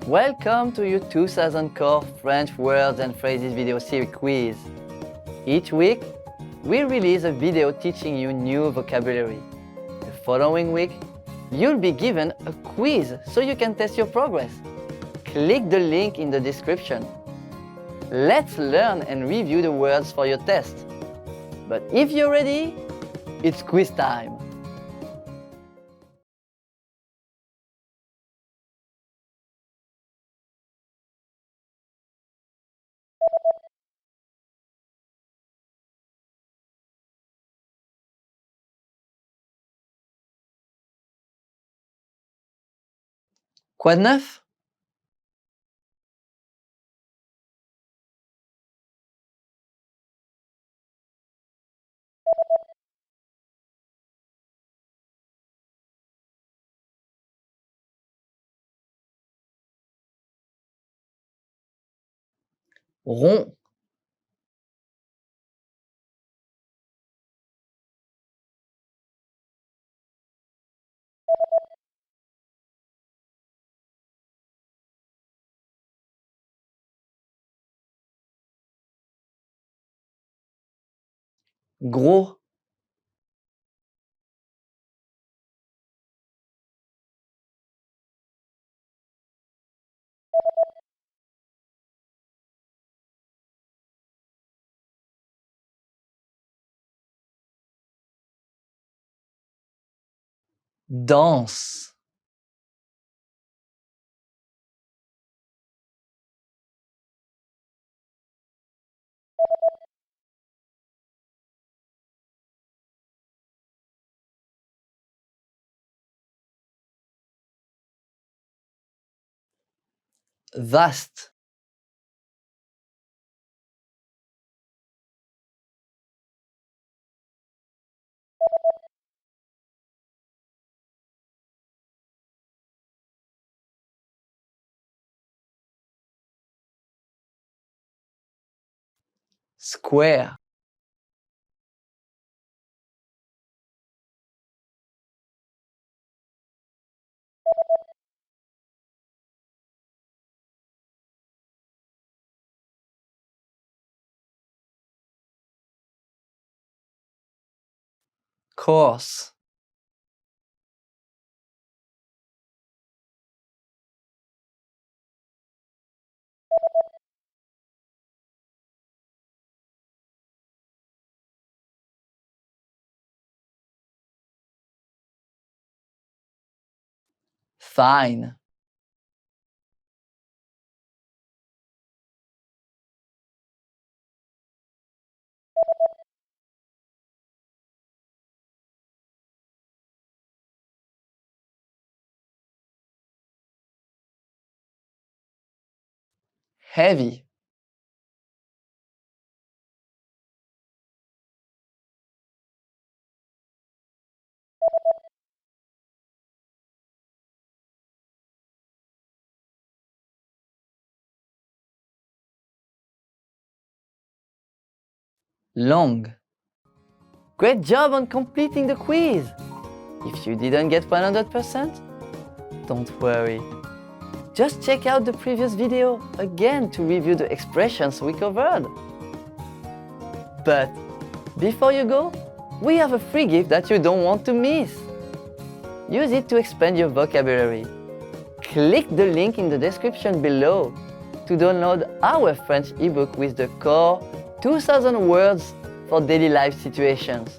Welcome to your 2000 Core French Words and Phrases video series quiz. Each week, we release a video teaching you new vocabulary. The following week, you'll be given a quiz so you can test your progress. Click the link in the description. Let's learn and review the words for your test. But if you're ready, it's quiz time. Quoi de neuf? Rond. Gros. Dense. Vaste. Square. Coarse. Fine. Heavy. Long. Great job on completing the quiz! If you didn't get 100%, don't worry. Just check out the previous video again to review the expressions we covered. But before you go, we have a free gift that you don't want to miss. Use it to expand your vocabulary. Click the link in the description below to download our French ebook with the core 2000 words for daily life situations.